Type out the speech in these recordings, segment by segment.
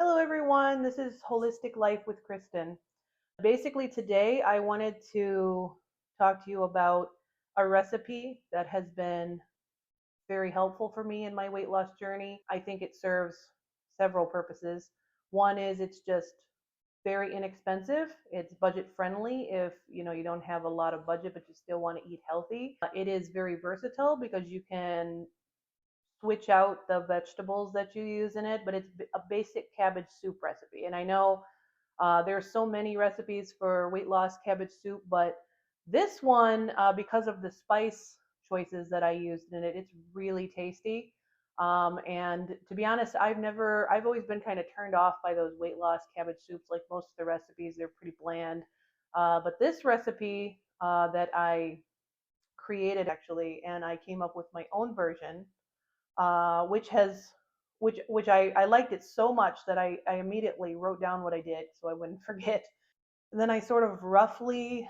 Hello everyone, this is Holistic Life with Kristen. Basically today I wanted to talk to you about a recipe that has been very helpful for me in my weight loss journey. I think it serves several purposes. One is it's just very inexpensive. It's budget friendly if you don't have a lot of budget but you still want to eat healthy. It is very versatile because you can switch out the vegetables that you use in it, but it's a basic cabbage soup recipe. And I know there's so many recipes for weight loss cabbage soup, but this one, because of the spice choices that I used in it, it's really tasty. And to be honest, I've always been kind of turned off by those weight loss cabbage soups. Like most of the recipes, they're pretty bland. But this recipe that I created actually, and I came up with my own version, which has which I liked it so much that I immediately wrote down what I did so I wouldn't forget. And then I sort of roughly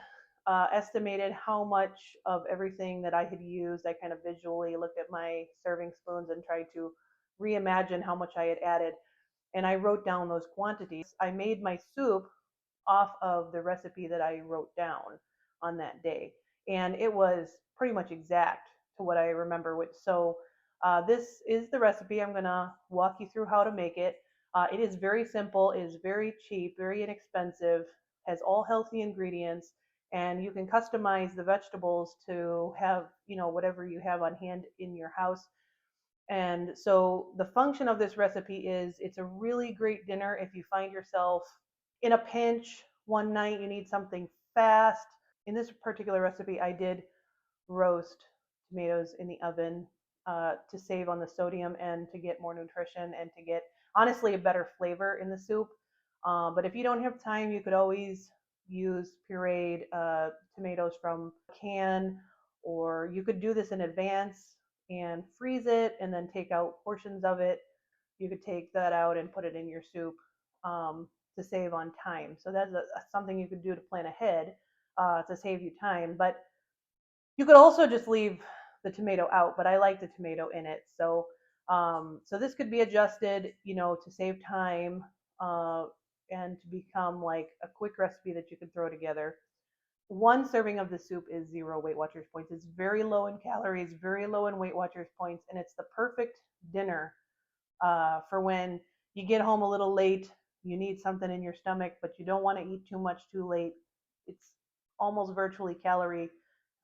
estimated how much of everything that I had used. I kind of visually looked at my serving spoons and tried to reimagine how much I had added. And I wrote down those quantities. I made my soup off of the recipe that I wrote down on that day. And it was pretty much exact to what I remember. This is the recipe. I'm going to walk you through how to make it. It is very simple, it is very cheap, very inexpensive, has all healthy ingredients, and you can customize the vegetables to have, whatever you have on hand in your house. And so the function of this recipe is it's a really great dinner if you find yourself in a pinch one night, you need something fast. In this particular recipe, I did roast tomatoes in the oven to save on the sodium and to get more nutrition and to get, honestly, a better flavor in the soup. But if you don't have time, you could always use pureed tomatoes from a can, or you could do this in advance and freeze it and then take out portions of it. You could take that out and put it in your soup to save on time. So that's something you could do to plan ahead to save you time. But you could also just leave the tomato out, but I like the tomato in it. So this could be adjusted, to save time and to become like a quick recipe that you could throw together. One serving of the soup is 0 Weight Watchers points. It's very low in calories, very low in Weight Watchers points, and it's the perfect dinner for when you get home a little late, you need something in your stomach, but you don't want to eat too much too late. It's almost virtually calorie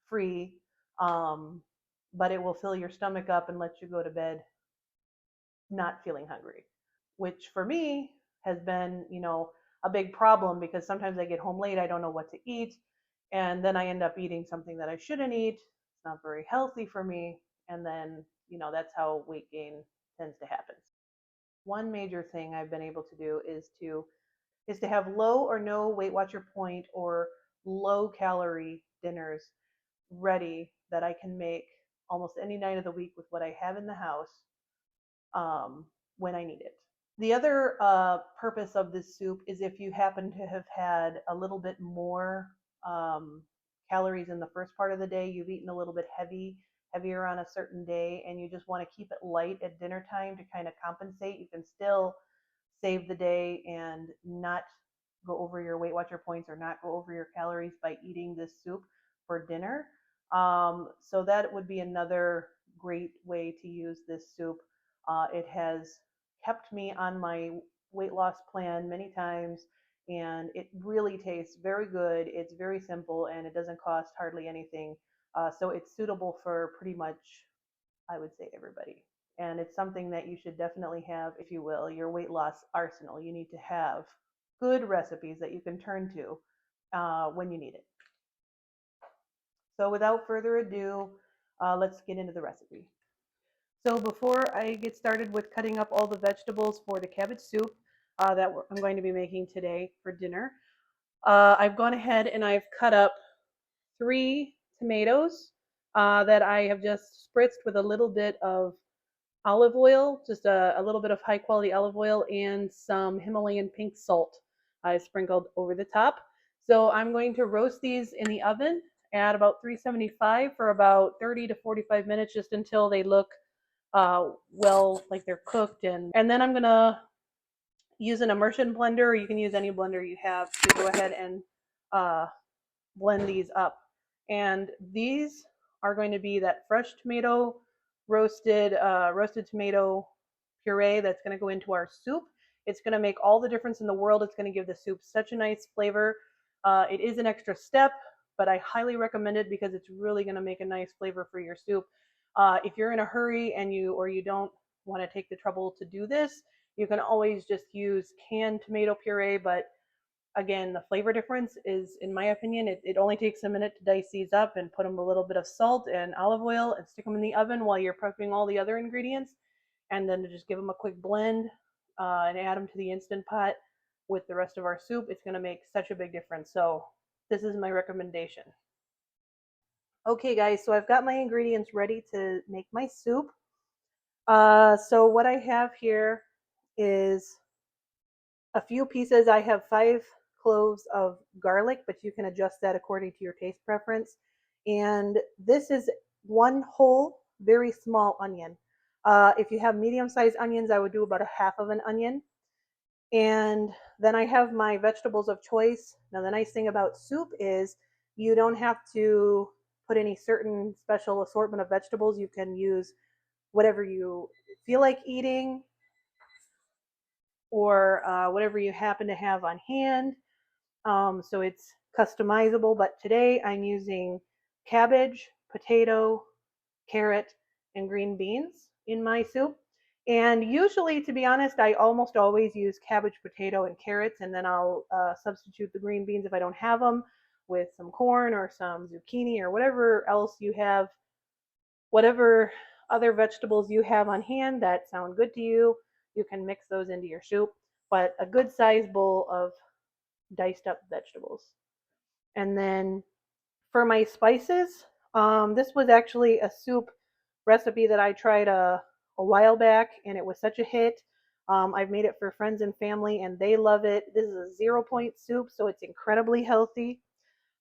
free, but it will fill your stomach up and let you go to bed not feeling hungry, which for me has been, a big problem because sometimes I get home late, I don't know what to eat, and then I end up eating something that I shouldn't eat. It's not very healthy for me, and then, that's how weight gain tends to happen. One major thing I've been able to do is to have low or no Weight Watcher point or low calorie dinners ready that I can make almost any night of the week with what I have in the house when I need it. The other purpose of this soup is if you happen to have had a little bit more calories in the first part of the day, you've eaten a little bit heavier on a certain day, and you just want to keep it light at dinner time to kind of compensate. You can still save the day and not go over your Weight Watcher points or not go over your calories by eating this soup for dinner. So that would be another great way to use this soup. It has kept me on my weight loss plan many times, and it really tastes very good. It's very simple, and it doesn't cost hardly anything. So it's suitable for pretty much, I would say, everybody. And it's something that you should definitely have, if you will, your weight loss arsenal. You need to have good recipes that you can turn to when you need it. So without further ado, let's get into the recipe. So before I get started with cutting up all the vegetables for the cabbage soup that I'm going to be making today for dinner, I've gone ahead and I've cut up 3 tomatoes that I have just spritzed with a little bit of olive oil, just a little bit of high quality olive oil and some Himalayan pink salt I sprinkled over the top. So I'm going to roast these in the oven at about 375 for about 30 to 45 minutes, just until they look well, like they're cooked. And then I'm gonna use an immersion blender, or you can use any blender you have to go ahead and uh, blend these up. And these are going to be that fresh tomato roasted tomato puree that's going to go into our soup. It's going to make all the difference in the world. It's going to give the soup such a nice flavor. It is an extra step, but I highly recommend it because it's really going to make a nice flavor for your soup. If you're in a hurry and you don't want to take the trouble to do this, you can always just use canned tomato puree, but again, the flavor difference is, in my opinion, it only takes a minute to dice these up and put them a little bit of salt and olive oil and stick them in the oven while you're prepping all the other ingredients. And then to just give them a quick blend and add them to the Instant Pot with the rest of our soup. It's going to make such a big difference. So this is my recommendation. Okay, guys, so I've got my ingredients ready to make my soup. So what I have here is a few pieces. I have 5 cloves of garlic, but you can adjust that according to your taste preference. And this is 1 whole, very small onion. If you have medium-sized onions, I would do about a half of an onion. And then I have my vegetables of choice. Now, the nice thing about soup is you don't have to put any certain special assortment of vegetables. You can use whatever you feel like eating or whatever you happen to have on hand. So it's customizable, but today I'm using cabbage, potato, carrot, and green beans in my soup. And usually, to be honest, I almost always use cabbage, potato, and carrots, and then I'll substitute the green beans if I don't have them with some corn or some zucchini or whatever else you have, whatever other vegetables you have on hand that sound good to you. You can mix those into your soup, but a good size bowl of diced up vegetables. And then for my spices, this was actually a soup recipe that I tried a while back, and it was such a hit. I've made it for friends and family, and they love it. This is a 0 point soup, so it's incredibly healthy,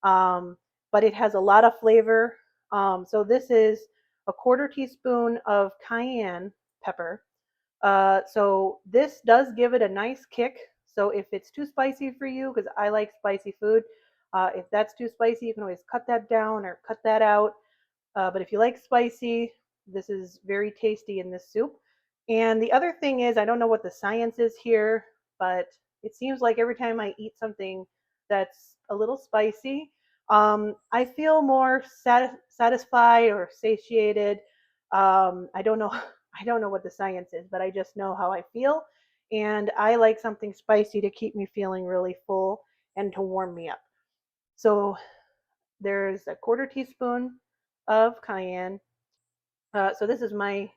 um, but it has a lot of flavor. So this is a 1/4 teaspoon of cayenne pepper. So this does give it a nice kick. So if it's too spicy for you, because I like spicy food, if that's too spicy, you can always cut that down or cut that out. But if you like spicy, this is very tasty in this soup. And the other thing is, I don't know what the science is here, but it seems like every time I eat something that's a little spicy, I feel more satisfied or satiated. I don't know. I don't know what the science is, but I just know how I feel. And I like something spicy to keep me feeling really full and to warm me up. So there's a 1/4 teaspoon of cayenne. So this is my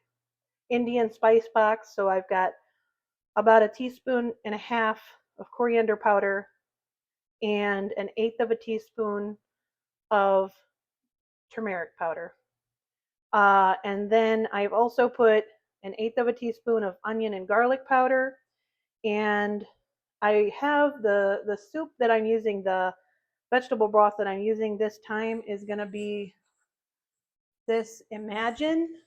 Indian spice box. So I've got about a teaspoon and a half of coriander powder and 1/8 of a teaspoon of turmeric powder. And then I've also put 1/8 of a teaspoon of onion and garlic powder. And I have the soup that I'm using, the vegetable broth that I'm using this time is going to be this Imagine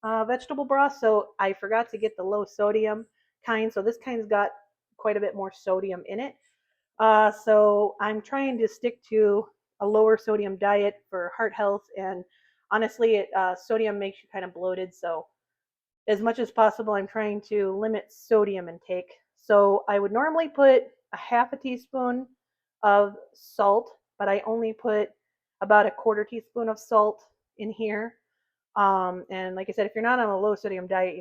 vegetable broth. So I forgot to get the low sodium kind. So this kind's got quite a bit more sodium in it. So I'm trying to stick to a lower sodium diet for heart health. And honestly, sodium makes you kind of bloated. So as much as possible, I'm trying to limit sodium intake. So I would normally put a half a teaspoon of salt, but I only put about a 1/4 teaspoon of salt in here. And like I said, if you're not on a low sodium diet,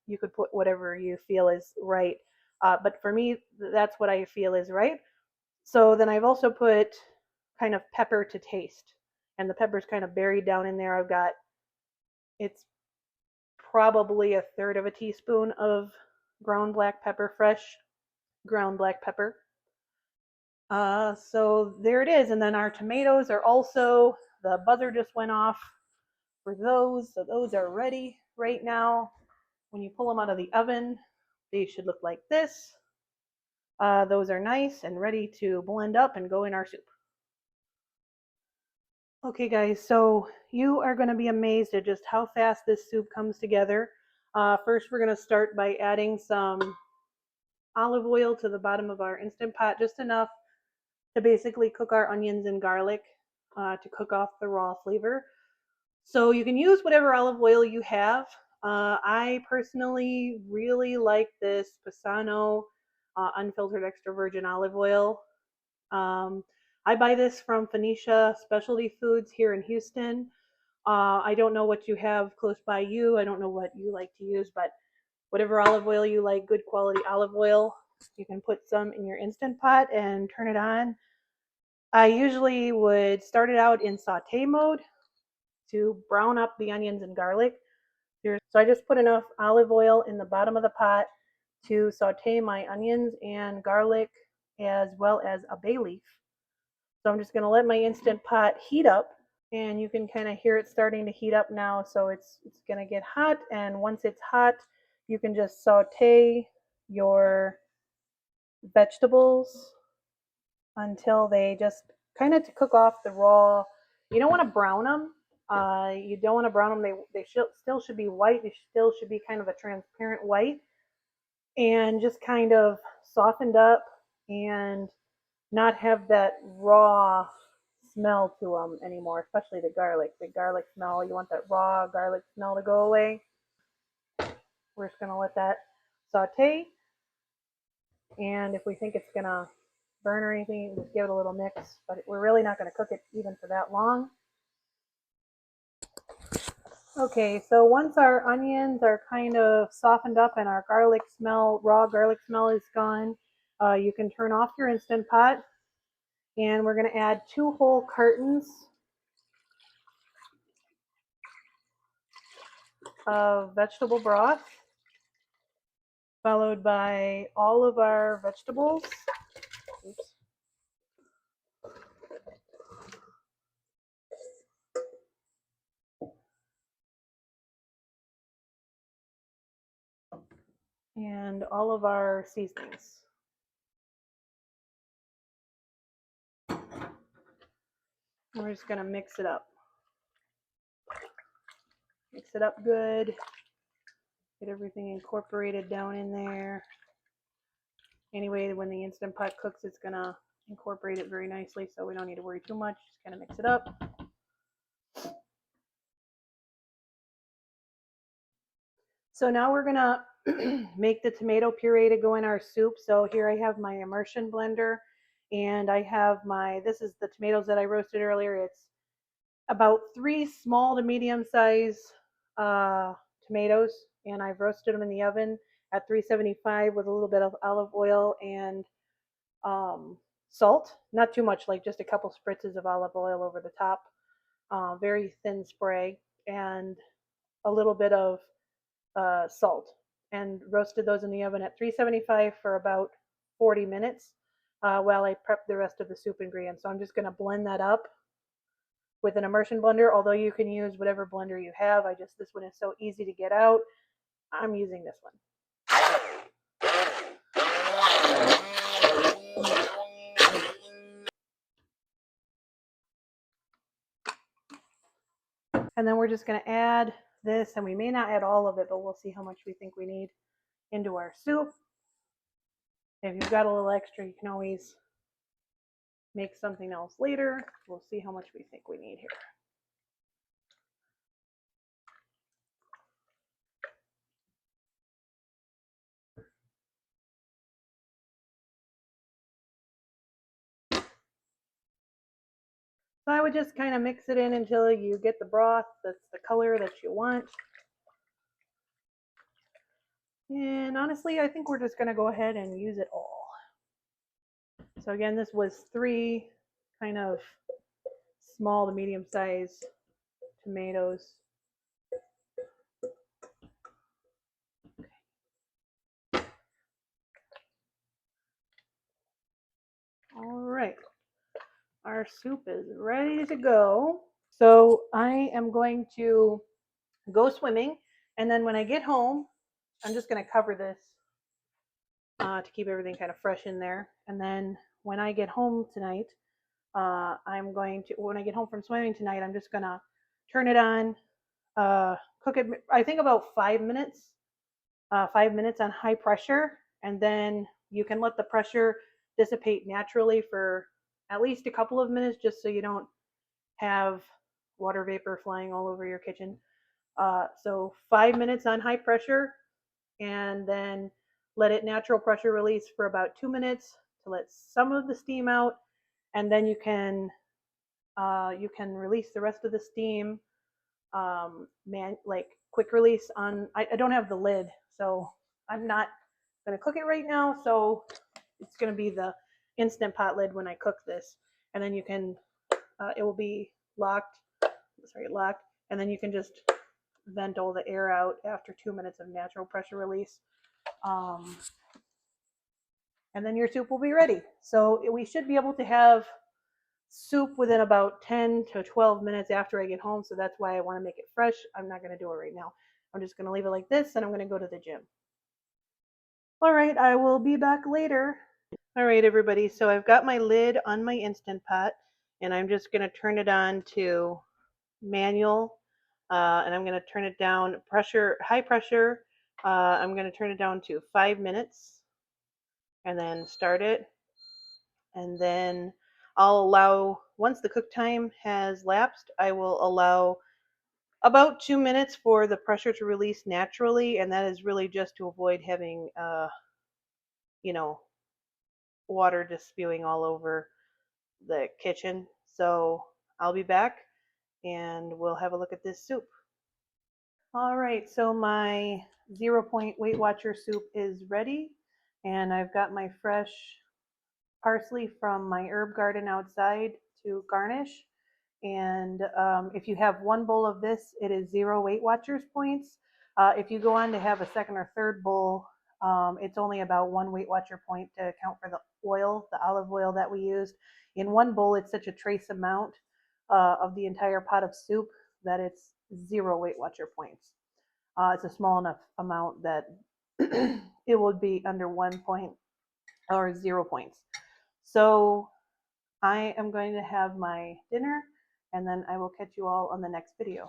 you could put whatever you feel is right. But for me, that's what I feel is right. So then I've also put kind of pepper to taste, and the pepper's kind of buried down in there. I've got it's probably a third of a teaspoon of ground black pepper, fresh ground black pepper. So there it is. And then our tomatoes are also, the buzzer just went off for those. So those are ready right now. When you pull them out of the oven, they should look like this. Those are nice and ready to blend up and go in our soup. Okay, guys, so you are going to be amazed at just how fast this soup comes together. First, we're going to start by adding some olive oil to the bottom of our Instant Pot, just enough to basically cook our onions and garlic to cook off the raw flavor. So you can use whatever olive oil you have. I personally really like this Pisano unfiltered extra virgin olive oil. I buy this from Phoenicia Specialty Foods here in Houston. I don't know what you have close by you. I don't know what you like to use, but whatever olive oil you like, good quality olive oil, you can put some in your Instant Pot and turn it on. I usually would start it out in saute mode to brown up the onions and garlic. So I just put enough olive oil in the bottom of the pot to saute my onions and garlic as well as a bay leaf. So I'm just going to let my Instant Pot heat up, and you can kind of hear it starting to heat up now. So it's going to get hot, and once it's hot, you can just saute your vegetables until they just kind of cook off the raw. You don't want to brown them. You don't want to brown them. They still should be white. They still should be kind of a transparent white, and just kind of softened up and not have that raw smell to them anymore, especially the garlic. The garlic smell, you want that raw garlic smell to go away. We're just going to let that saute. And if we think it's going to burn or anything, just give it a little mix. But we're really not going to cook it even for that long. Okay, so once our onions are kind of softened up and our garlic smell, raw garlic smell is gone, you can turn off your Instant Pot. And we're going to add 2 whole cartons of vegetable broth, followed by all of our vegetables. Oops. And all of our seasonings. We're just going to mix it up. Mix it up good. Get everything incorporated down in there. Anyway, when the Instant Pot cooks, it's going to incorporate it very nicely, so we don't need to worry too much. Just kind of mix it up. So now we're going to make the tomato puree to go in our soup. So here I have my immersion blender, and I have this is the tomatoes that I roasted earlier. It's about 3 small to medium size tomatoes, and I've roasted them in the oven at 375 with a little bit of olive oil and salt. Not too much, like just a couple spritzes of olive oil over the top. Very thin spray, and a little bit of salt, and roasted those in the oven at 375 for about 40 minutes while I prep the rest of the soup ingredients. So I'm just going to blend that up with an immersion blender, although you can use whatever blender you have. This one is so easy to get out. I'm using this one. And then we're just going to add this, and we may not add all of it, but we'll see how much we think we need into our soup. If you've got a little extra, you can always make something else later. We'll see how much we think we need here. So I would just kind of mix it in until you get the broth that's the color that you want. And honestly, I think we're just going to go ahead and use it all. So again, this was 3 kind of small to medium sized tomatoes. All right, our soup is ready to go. So I am going to go swimming, and then when I get home, I'm just going to cover this to keep everything kind of fresh in there. And then when I get home tonight, when I get home from swimming tonight, I'm just going to turn it on, cook it, I think about 5 minutes, 5 minutes on high pressure, and then You can let the pressure dissipate naturally for at least a couple of minutes just so you don't have water vapor flying all over your kitchen. So 5 minutes on high pressure, and then let it natural pressure release for about 2 minutes to let some of the steam out, and then you can release the rest of the steam, like quick release on. I don't have the lid, so I'm not going to cook it right now. So it's going to be the instant pot lid when I cook this, and then you can. It will be locked. Sorry, locked, and then you can just vent all the air out after 2 minutes of natural pressure release. And then your soup will be ready. So we should be able to have soup within about 10 to 12 minutes after I get home. So that's why I want to make it fresh. I'm not going to do it right now. I'm just going to leave it like this, and I'm going to go to the gym. All right, I will be back later. All right, everybody. So I've got my lid on my Instant Pot, and I'm just going to turn it on to manual, and I'm going to turn it down high pressure. I'm going to turn it down to 5 minutes, and then start it. And then I'll allow, once the cook time has lapsed, I will allow about 2 minutes for the pressure to release naturally, and that is really just to avoid having, you know, water just spewing all over the kitchen. So I'll be back, and we'll have a look at this soup. All right, so my 0 Point Weight Watcher soup is ready, and I've got my fresh parsley from my herb garden outside to garnish. And if you have 1 bowl of this, it is 0 Weight Watchers points. If you go on to have a second or third bowl, it's only about 1 Weight Watcher point to account for the oil, the olive oil that we used. In 1 bowl, it's such a trace amount of the entire pot of soup that it's 0 Weight Watcher points. It's a small enough amount that it would be under 1 point or 0 points. So I am going to have my dinner, and then I will catch you all on the next video.